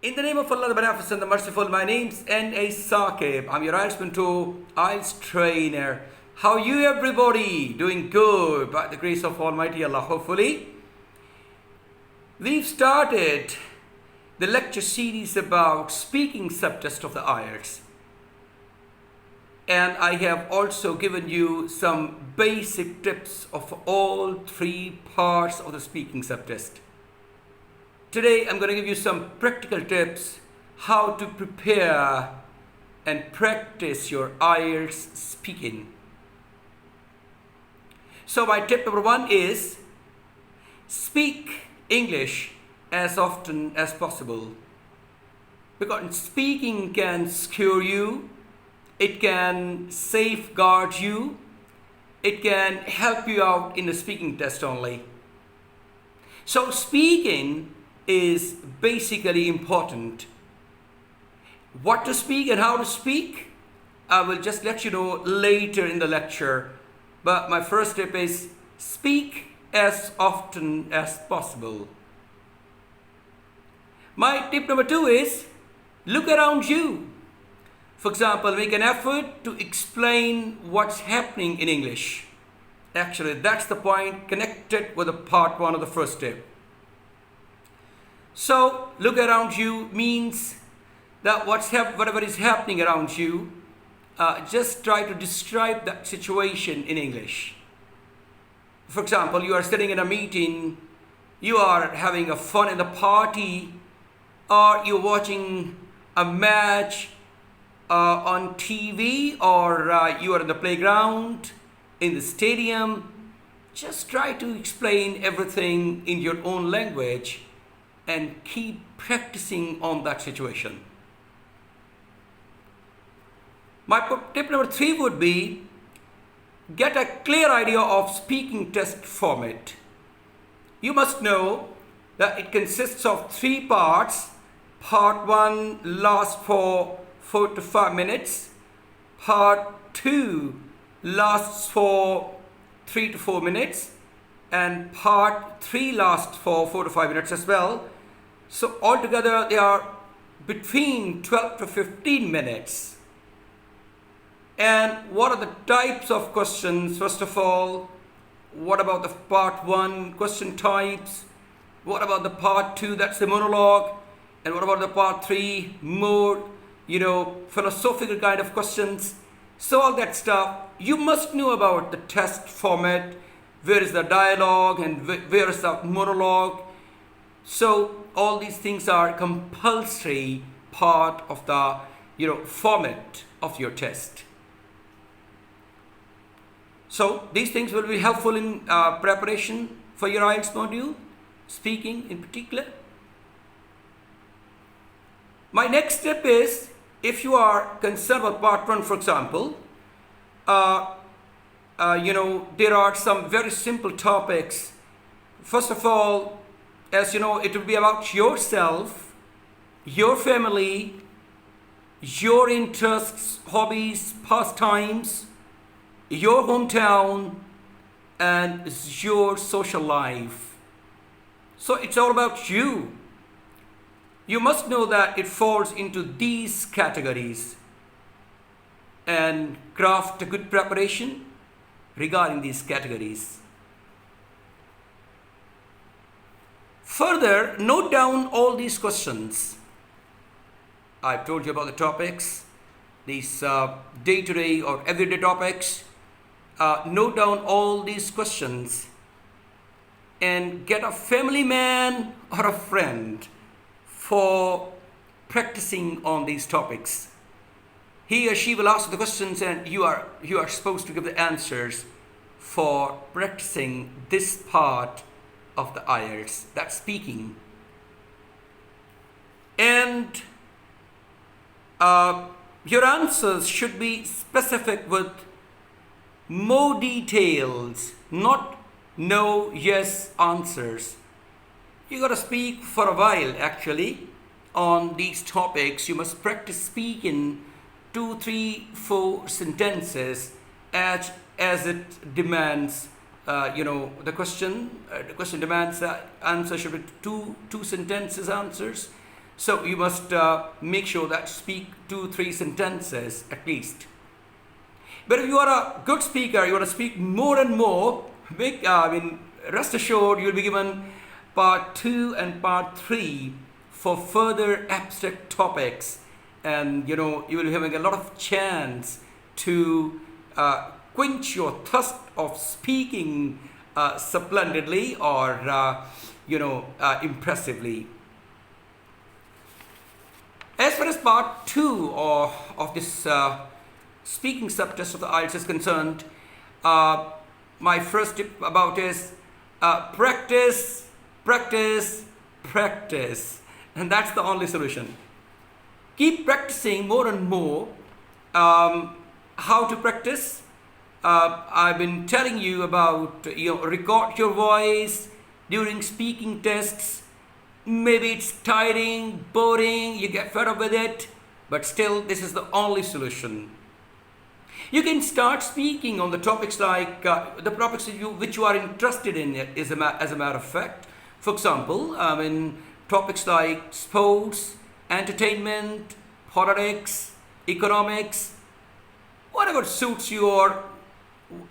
In the name of Allah, the Beneficent, the Merciful, my name's NA Saqib. I'm your IELTS mentor, IELTS trainer. How are you everybody? Doing good by the grace of Almighty Allah, hopefully. We've started the lecture series about speaking subtest of the IELTS. And I have also given you some basic tips of all three parts of the speaking subtest. Today I'm going to give you some practical tips how to prepare and practice your IELTS speaking. So my tip number one is speak English as often as possible, because speaking can secure you, it can safeguard you, it can help you out in the speaking test only. So speaking is basically important. What to speak and how to speak, I will just let you know later in the lecture. But my first tip is speak as often as possible. My tip number two is look around you. For example, make an effort to explain what's happening in English. Actually, that's the point connected with the part one of the first tip. So, look around you means that whatever is happening around you, just try to describe that situation in English. For example, you are sitting in a meeting, you are having a fun in the party, or you're watching a match on TV, or you are in the playground, in the stadium. Just try to explain everything in your own language and keep practicing on that situation. My tip number three would be get a clear idea of speaking test format. You must know that it consists of three parts. Part one lasts for 4 to 5 minutes. Part two lasts for 3 to 4 minutes. And part three lasts for 4 to 5 minutes as well. So altogether they are between 12 to 15 minutes. And what are the types of questions? First of all, what about the part one question types? What about the part two, that's the monologue? And what about the part three, more, philosophical kind of questions? So all that stuff, you must know about the test format. Where is the dialogue and where is the monologue? So all these things are compulsory part of the format of your test. So these things will be helpful in preparation for your IELTS module, speaking in particular. My next step is, if you are concerned with part one, for example, there are some very simple topics. First of all, as you know, it will be about yourself, your family, your interests, hobbies, pastimes, your hometown, and your social life. So it's all about you. You must know that it falls into these categories and craft a good preparation regarding these categories. Further, note down all these questions. I've told you about the topics, these day-to-day or everyday topics. Note down all these questions and get a family man or a friend for practicing on these topics. He or she will ask the questions and you are supposed to give the answers for practicing this part of the IELTS, that's speaking. And your answers should be specific with more details, not no, yes answers. You got to speak for a while actually on these topics. You must practice speaking 2, 3, 4 sentences as it demands. The question demands that answer should be two sentences answers. So you must make sure that speak 2-3 sentences at least. But if you are a good speaker, you want to speak more and more, rest assured you'll be given part 2 and part 3 for further abstract topics. And you will be having a lot of chance to quench your thirst of speaking splendidly or impressively. As far as part 2 of this speaking subtest of the IELTS is concerned, my first tip about is practice, practice, practice, and that's the only solution. Keep practicing more and more. How to practice? I've been telling you about record your voice during speaking tests. Maybe it's tiring, boring, you get fed up with it, but still this is the only solution. You can start speaking on the topics like the topics which you are interested in, as a matter of fact. For example, topics like sports, entertainment, politics, economics, whatever suits you or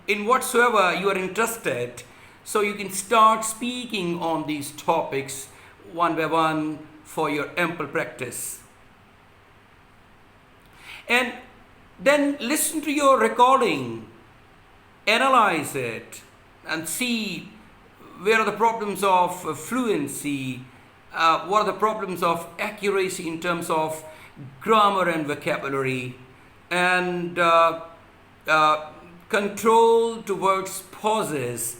in whatsoever you are interested. So you can start speaking on these topics one by one for your ample practice. And then listen to your recording, analyze it, and see where are the problems of fluency, what are the problems of accuracy in terms of grammar and vocabulary, and control towards pauses.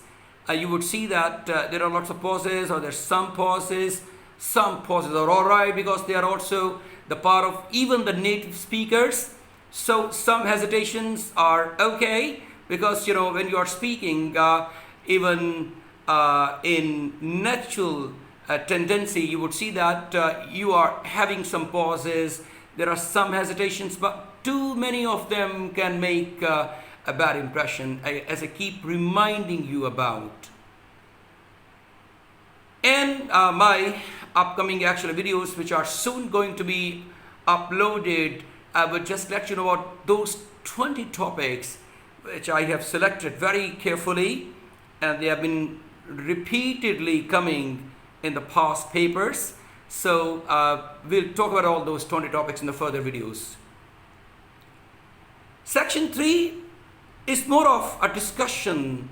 You would see that there are lots of pauses, or there's some pauses. Some pauses are alright because they are also the part of even the native speakers. So some hesitations are okay because when you are speaking, even in natural tendency, you would see that you are having some pauses. There are some hesitations, but too many of them can make a bad impression, as I keep reminding you about. And my upcoming videos, which are soon going to be uploaded, I would just let you know about those 20 topics which I have selected very carefully, and they have been repeatedly coming in the past papers. So we'll talk about all those 20 topics in the further videos. Section 3 is more of a discussion.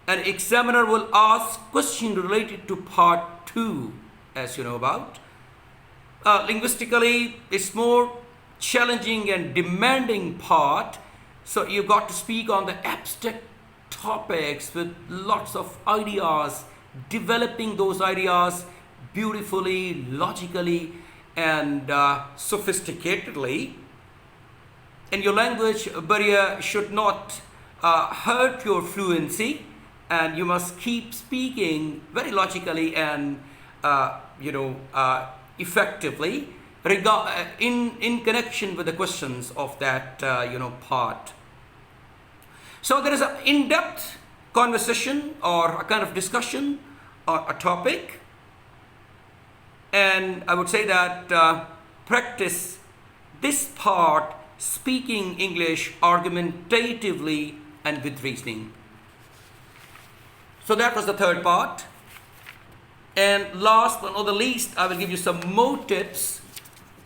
An examiner will ask questions related to part 2, as you know about. Linguistically, it's more challenging and demanding part. So you've got to speak on the abstract topics with lots of ideas, developing those ideas beautifully, logically, and sophisticatedly. And your language barrier should not hurt your fluency, and you must keep speaking very logically and effectively in connection with the questions of that part. So there is an in-depth conversation or a kind of discussion or a topic, and I would say that practice this part, speaking English argumentatively and with reasoning. So that was the third part. And last but not the least, I will give you some more tips,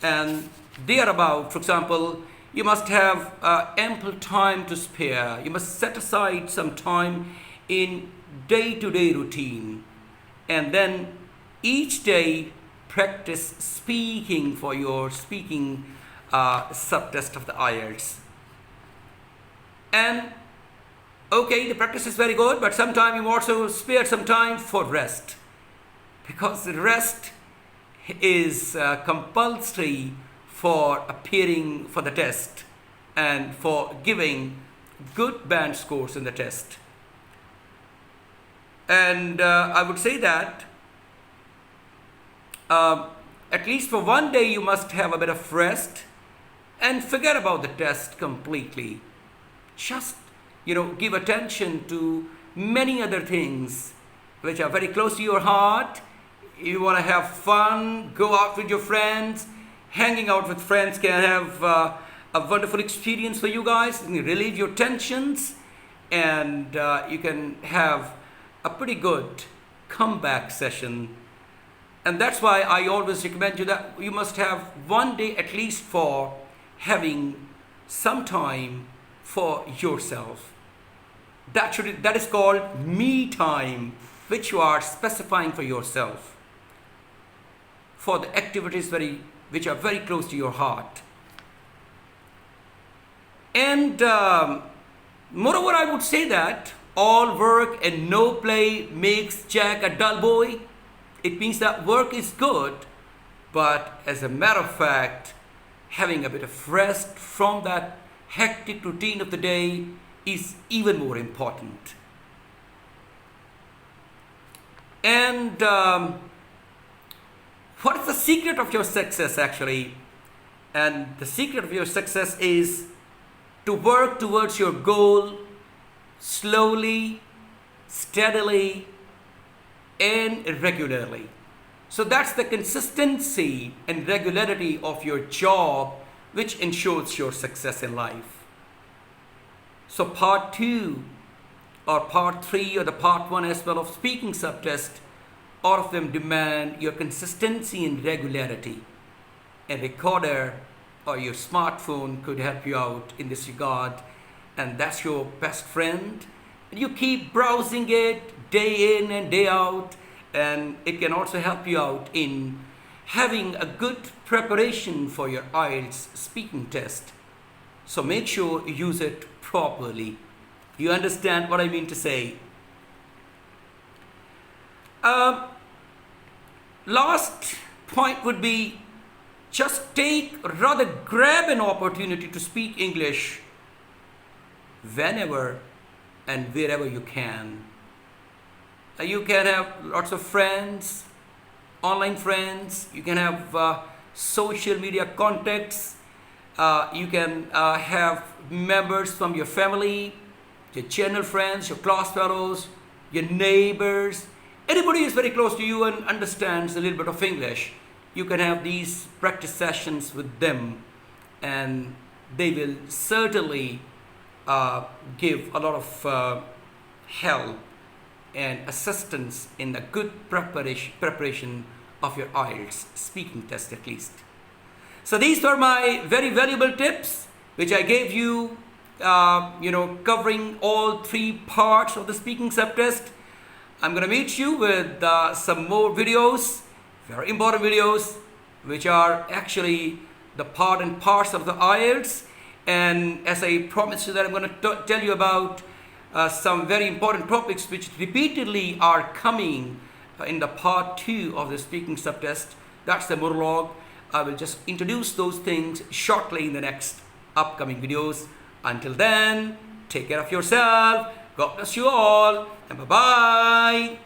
and they are about, for example, you must have ample time to spare. You must set aside some time in day-to-day routine, and then each day practice speaking for your speaking subtest of the IELTS. And okay, the practice is very good, but sometimes you also spare some time for rest, because rest is compulsory for appearing for the test and for giving good band scores in the test. And I would say that at least for one day you must have a bit of rest and forget about the test completely. Just give attention to many other things which are very close to your heart. you want to have fun, go out with your friends. Hanging out with friends can have a wonderful experience for you guys. You can relieve your tensions, and you can have a pretty good comeback session. And that's why I always recommend you that you must have one day at least for having some time for yourself. That is called me time, which you are specifying for yourself, for the activities which are very close to your heart. And moreover, I would say that all work and no play makes Jack a dull boy. It means that work is good, but as a matter of fact, having a bit of rest from that hectic routine of the day is even more important. And what is the secret of your success actually? And the secret of your success is to work towards your goal slowly, steadily, and regularly. So that's the consistency and regularity of your job which ensures your success in life. So part 2 or part 3 or the part 1 as well of speaking subtest, all of them demand your consistency and regularity. A recorder or your smartphone could help you out in this regard, and that's your best friend. And you keep browsing it day in and day out, and it can also help you out in having a good preparation for your IELTS speaking test. So make sure you use it properly. You understand what I mean to say? Last point would be just grab an opportunity to speak English whenever and wherever you can. You can have lots of friends, online friends. You can have social media contacts. You can have members from your family, your channel friends, your class fellows, your neighbors. Anybody who is very close to you and understands a little bit of English. You can have these practice sessions with them, and they will certainly give a lot of help and assistance in the good preparation of your IELTS speaking test at least. So these were my very valuable tips which I gave you, covering all 3 parts of the speaking subtest. I'm going to meet you with some more videos, very important videos, which are actually the part and parts of the IELTS. And as I promised you that I'm going to tell you about some very important topics which repeatedly are coming in the part 2 of the speaking subtest. That's the monologue. I will just introduce those things shortly in the next upcoming videos. Until then, take care of yourself. God bless you all, and bye-bye.